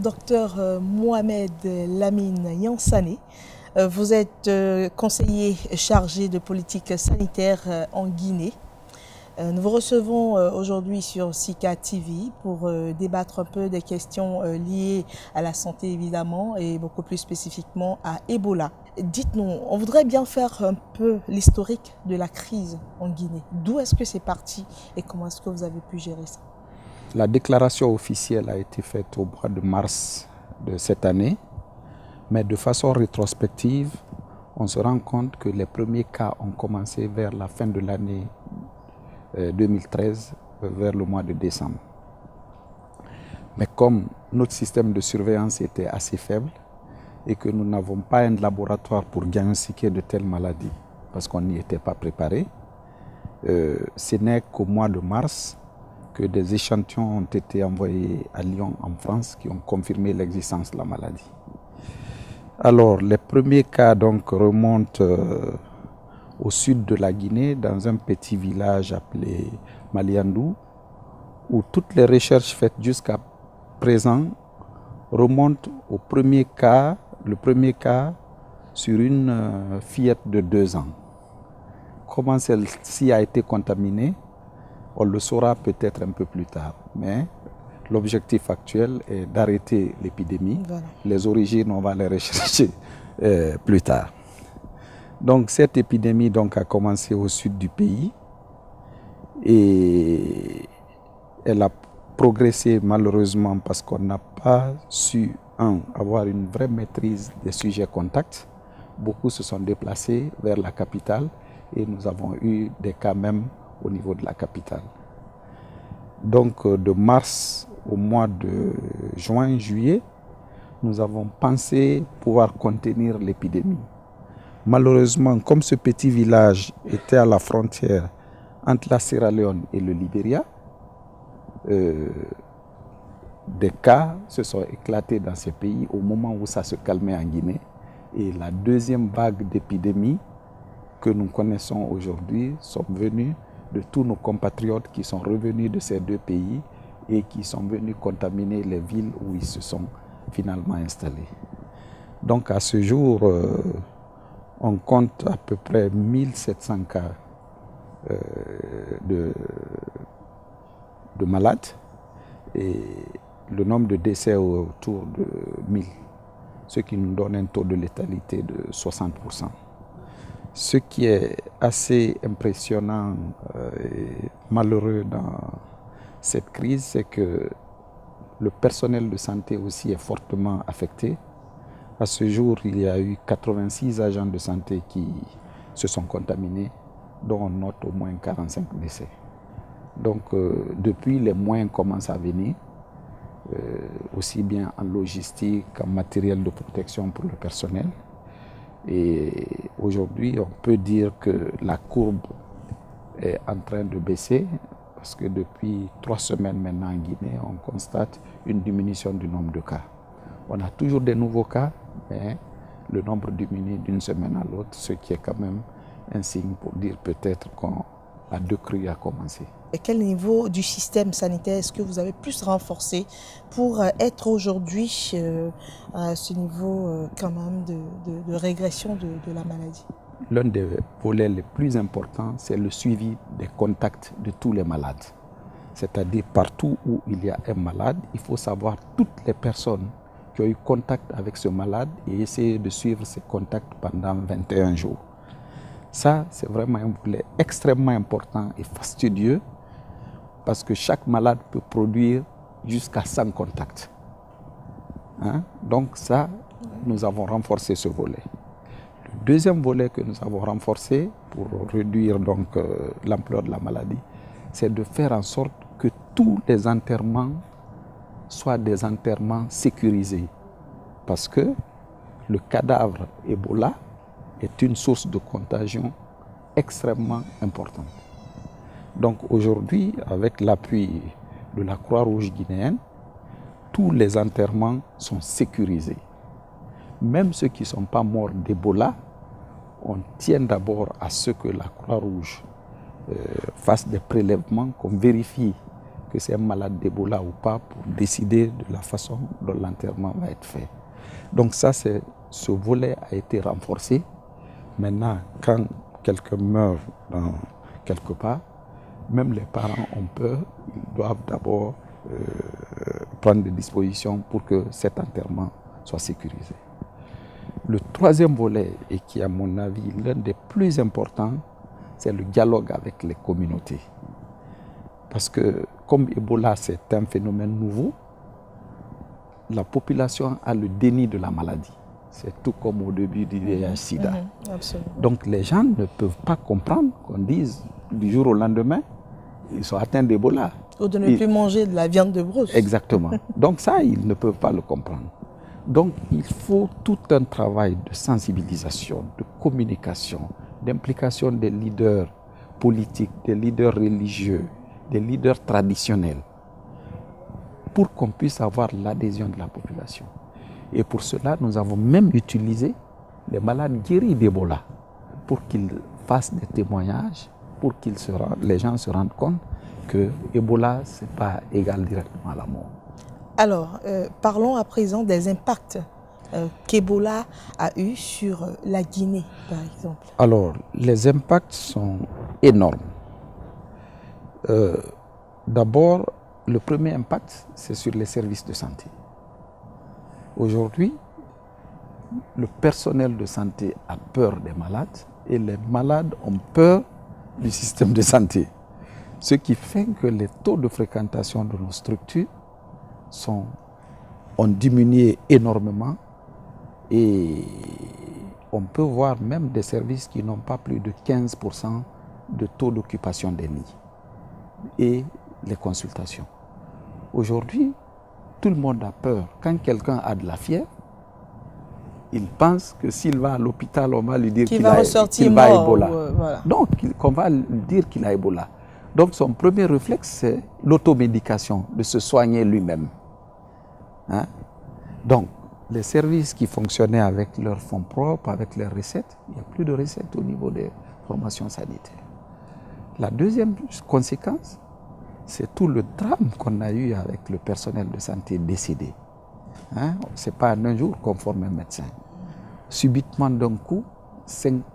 docteur Mohamed Lamine Yansane. Vous êtes conseiller chargé de politique sanitaire en Guinée. Nous vous recevons aujourd'hui sur Sika TV pour débattre un peu des questions liées à la santé évidemment et beaucoup plus spécifiquement à Ebola. Dites-nous, on voudrait bien faire un peu l'historique de la crise en Guinée. D'où est-ce que c'est parti et comment est-ce que vous avez pu gérer ça? La déclaration officielle a été faite au mois de mars de cette année, mais de façon rétrospective, on se rend compte que les premiers cas ont commencé vers la fin de l'année 2013, vers le mois de décembre. Mais comme notre système de surveillance était assez faible et que nous n'avons pas un laboratoire pour diagnostiquer de telles maladies, parce qu'on n'y était pas préparé, ce n'est qu'au mois de mars que des échantillons ont été envoyés à Lyon, en France, qui ont confirmé l'existence de la maladie. Alors, les premiers cas donc remontent au sud de la Guinée, dans un petit village appelé Maliandou, où toutes les recherches faites jusqu'à présent remontent au premier cas, le premier cas sur une fillette de 2 ans. Comment celle-ci a été contaminée? On le saura peut-être un peu plus tard, mais l'objectif actuel est d'arrêter l'épidémie. Voilà. Les origines, on va les rechercher plus tard. Donc cette épidémie donc, a commencé au sud du pays et elle a progressé malheureusement parce qu'on n'a pas su, avoir une vraie maîtrise des sujets contacts. Beaucoup se sont déplacés vers la capitale et nous avons eu des cas même au niveau de la capitale. Donc de mars au mois de juin, juillet, nous avons pensé pouvoir contenir l'épidémie. Malheureusement, comme ce petit village était à la frontière entre la Sierra Leone et le Libéria, des cas se sont éclatés dans ces pays au moment où ça se calmait en Guinée. Et la deuxième vague d'épidémie que nous connaissons aujourd'hui sont venus de tous nos compatriotes qui sont revenus de ces deux pays et qui sont venus contaminer les villes où ils se sont finalement installés. Donc à ce jour, on compte à peu près 1700 cas de malades et le nombre de décès est autour de 1000, ce qui nous donne un taux de létalité de 60%. Ce qui est assez impressionnant et malheureux dans cette crise, c'est que le personnel de santé aussi est fortement affecté. À ce jour, il y a eu 86 agents de santé qui se sont contaminés, dont on note au moins 45 décès. Donc depuis, les moyens commencent à venir, aussi bien en logistique qu'en matériel de protection pour le personnel. Et aujourd'hui, on peut dire que la courbe est en train de baisser parce que depuis 3 semaines maintenant en Guinée, on constate une diminution du nombre de cas. On a toujours des nouveaux cas, mais le nombre diminue d'une semaine à l'autre, ce qui est quand même un signe pour dire peut-être qu'on a décrue à commencer. Et quel niveau du système sanitaire est-ce que vous avez plus renforcé pour être aujourd'hui à ce niveau quand même de régression de la maladie? L'un des volets les plus importants, c'est le suivi des contacts de tous les malades. C'est-à-dire partout où il y a un malade, il faut savoir toutes les personnes qui ont eu contact avec ce malade et essayer de suivre ces contacts pendant 21 jours. Ça, c'est vraiment un volet extrêmement important et fastidieux parce que chaque malade peut produire jusqu'à 100 contacts. Donc ça, nous avons renforcé ce volet. Le deuxième volet que nous avons renforcé pour réduire donc l'ampleur de la maladie, c'est de faire en sorte que tous les enterrements soient des enterrements sécurisés. Parce que le cadavre Ebola est une source de contagion extrêmement importante. Donc aujourd'hui, avec l'appui de la Croix-Rouge guinéenne, tous les enterrements sont sécurisés. Même ceux qui ne sont pas morts d'Ebola, on tient d'abord à ce que la Croix-Rouge fasse des prélèvements, qu'on vérifie que c'est un malade d'Ebola ou pas pour décider de la façon dont l'enterrement va être fait. Donc ça, ce volet a été renforcé. Maintenant, quand quelqu'un meurt dans quelque part, même les parents ont peur, ils doivent d'abord prendre des dispositions pour que cet enterrement soit sécurisé. Le troisième volet, et qui est à mon avis l'un des plus importants, c'est le dialogue avec les communautés. Parce que comme Ebola c'est un phénomène nouveau, la population a le déni de la maladie. C'est tout comme au début du VIH-Sida. Donc les gens ne peuvent pas comprendre qu'on dise du jour au lendemain, ils sont atteints d'Ebola. Ou de ne plus manger de la viande de brousse. Exactement. Donc ça, ils ne peuvent pas le comprendre. Donc il faut tout un travail de sensibilisation, de communication, d'implication des leaders politiques, des leaders religieux, des leaders traditionnels, pour qu'on puisse avoir l'adhésion de la population. Et pour cela, nous avons même utilisé les malades guéris d'Ebola pour qu'ils fassent des témoignages, pour que les gens se rendent compte que Ebola, ce n'est pas égal directement à la mort. Alors, parlons à présent des impacts qu'Ebola a eu sur la Guinée, par exemple. Alors, les impacts sont énormes. D'abord, le premier impact, c'est sur les services de santé. Aujourd'hui, le personnel de santé a peur des malades et les malades ont peur du système de santé. Ce qui fait que les taux de fréquentation de nos structures ont diminué énormément et on peut voir même des services qui n'ont pas plus de 15% de taux d'occupation des lits et les consultations. Aujourd'hui, tout le monde a peur. Quand quelqu'un a de la fièvre, il pense que s'il va à l'hôpital, on va lui dire qu'il a Ebola. Voilà. Donc, qu'on va lui dire qu'il a Ebola. Donc, son premier réflexe, c'est l'automédication, de se soigner lui-même. Hein? Donc, les services qui fonctionnaient avec leurs fonds propres, avec leurs recettes, il n'y a plus de recettes au niveau des formations sanitaires. La deuxième conséquence, c'est tout le drame qu'on a eu avec le personnel de santé décédé. Hein? Ce n'est pas en un jour qu'on forme un médecin. Subitement d'un coup,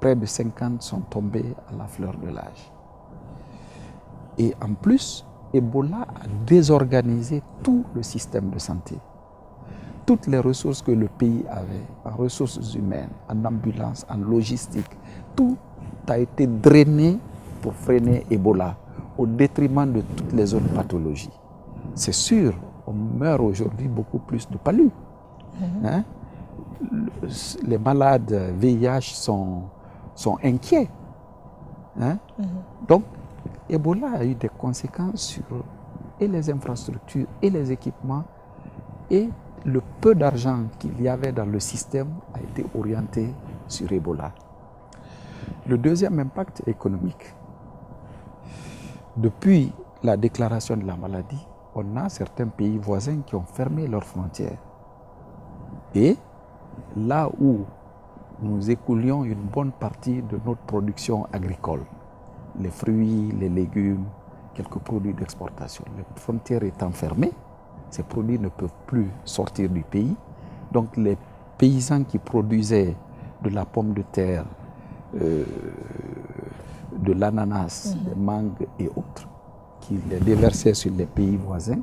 près de 50 sont tombés à la fleur de l'âge. Et en plus, Ebola a désorganisé tout le système de santé. Toutes les ressources que le pays avait, en ressources humaines, en ambulance, en logistique, tout a été drainé pour freiner Ebola, au détriment de toutes les autres pathologies. C'est sûr, on meurt aujourd'hui beaucoup plus de palud. Hein? Les malades VIH sont inquiets. Hein? Donc, Ebola a eu des conséquences sur et les infrastructures et les équipements, et le peu d'argent qu'il y avait dans le système a été orienté sur Ebola. Le deuxième impact économique. Depuis la déclaration de la maladie, on a certains pays voisins qui ont fermé leurs frontières. Et là où nous écoulions une bonne partie de notre production agricole, les fruits, les légumes, quelques produits d'exportation, les frontières étant fermées, ces produits ne peuvent plus sortir du pays. Donc les paysans qui produisaient de la pomme de terre, de l'ananas, des mangues et autres, qui les déversaient sur les pays voisins,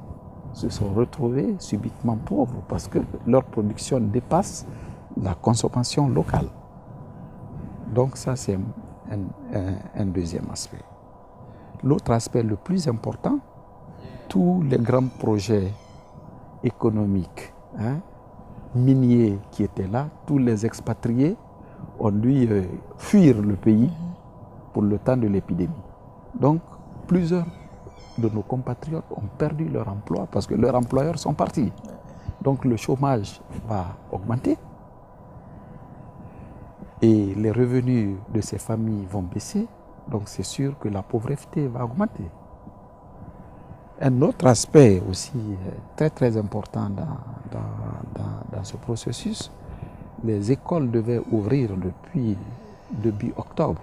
se sont retrouvés subitement pauvres parce que leur production dépasse la consommation locale. Donc ça, c'est un deuxième aspect. L'autre aspect le plus important, tous les grands projets économiques, miniers qui étaient là, tous les expatriés ont dû fuir le pays pour le temps de l'épidémie. Donc, plusieurs de nos compatriotes ont perdu leur emploi parce que leurs employeurs sont partis. Donc, le chômage va augmenter et les revenus de ces familles vont baisser. Donc, c'est sûr que la pauvreté va augmenter. Un autre aspect aussi très très important dans ce processus, les écoles devaient ouvrir depuis début octobre.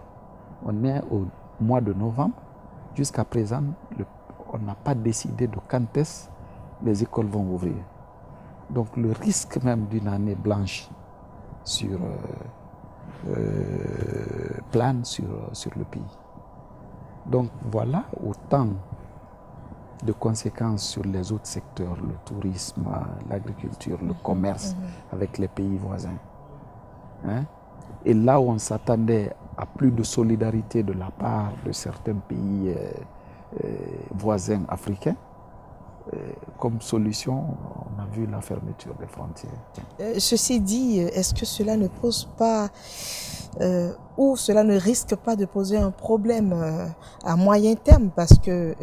On est au mois de novembre. Jusqu'à présent, on n'a pas décidé de quand est-ce les écoles vont ouvrir. Donc le risque même d'une année blanche plane sur le pays. Donc voilà autant de conséquences sur les autres secteurs, le tourisme, l'agriculture, le commerce avec les pays voisins. Hein? Et là où on s'attendait à plus de solidarité de la part de certains pays voisins africains, comme solution, on a vu la fermeture des frontières. Ceci dit, est-ce que cela ne pose pas, ou cela ne risque pas de poser un problème à moyen terme? Parce que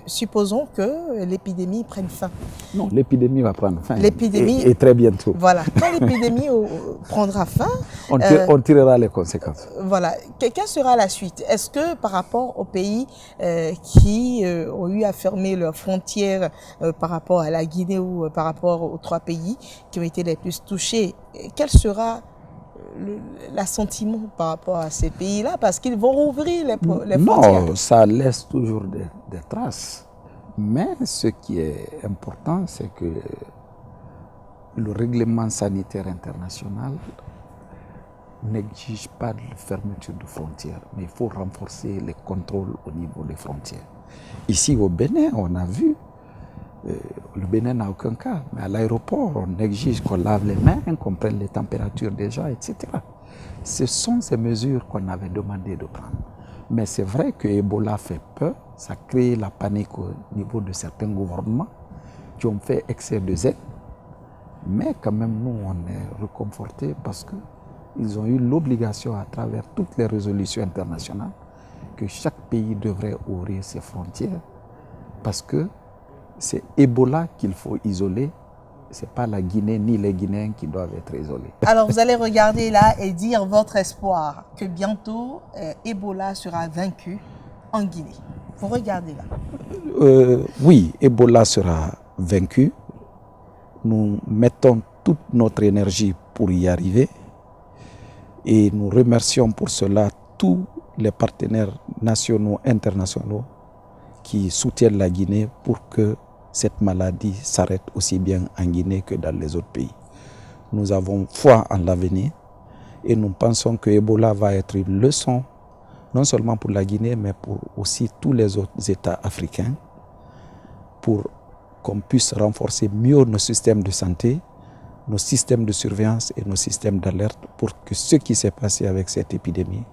supposons que l'épidémie prenne fin. Non, l'épidémie va prendre fin. L'épidémie, et très bientôt. Voilà, quand l'épidémie prendra fin, on tirera les conséquences. Voilà, quelle sera la suite? Est-ce que par rapport aux pays qui ont eu à fermer leurs frontières par rapport à la Guinée ou par rapport aux 3 pays qui ont été les plus touchés, quel sera l'assentiment par rapport à ces pays-là? Parce qu'ils vont rouvrir les frontières. Non, ça laisse toujours des traces. Mais ce qui est important, c'est que le règlement sanitaire international n'exige pas de fermeture de frontières, mais il faut renforcer les contrôles au niveau des frontières. Ici au Bénin, on a vu, le Bénin n'a aucun cas, mais à l'aéroport, on exige qu'on lave les mains, qu'on prenne les températures des gens, etc. Ce sont ces mesures qu'on avait demandé de prendre. Mais c'est vrai que Ebola fait peur, ça crée la panique au niveau de certains gouvernements qui ont fait excès de zèle. Mais quand même, nous, on est réconfortés parce qu'ils ont eu l'obligation à travers toutes les résolutions internationales que chaque pays devrait ouvrir ses frontières parce que c'est Ebola qu'il faut isoler. Ce n'est pas la Guinée ni les Guinéens qui doivent être isolés. Alors vous allez regarder là et dire votre espoir que bientôt Ebola sera vaincu en Guinée. Vous regardez là. Oui, Ebola sera vaincu. Nous mettons toute notre énergie pour y arriver et nous remercions pour cela tous les partenaires nationaux, internationaux qui soutiennent la Guinée pour que cette maladie s'arrête aussi bien en Guinée que dans les autres pays. Nous avons foi en l'avenir et nous pensons que Ebola va être une leçon non seulement pour la Guinée mais pour aussi tous les autres États africains pour qu'on puisse renforcer mieux nos systèmes de santé, nos systèmes de surveillance et nos systèmes d'alerte pour que ce qui s'est passé avec cette épidémie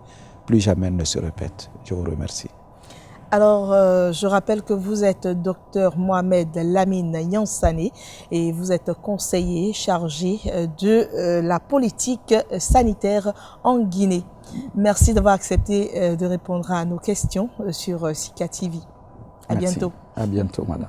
plus jamais ne se répète. Je vous remercie. Alors, je rappelle que vous êtes Dr Mohamed Lamine Nyansane et vous êtes conseiller chargé de la politique sanitaire en Guinée. Merci d'avoir accepté de répondre à nos questions sur Sika TV. À bientôt. À bientôt, madame.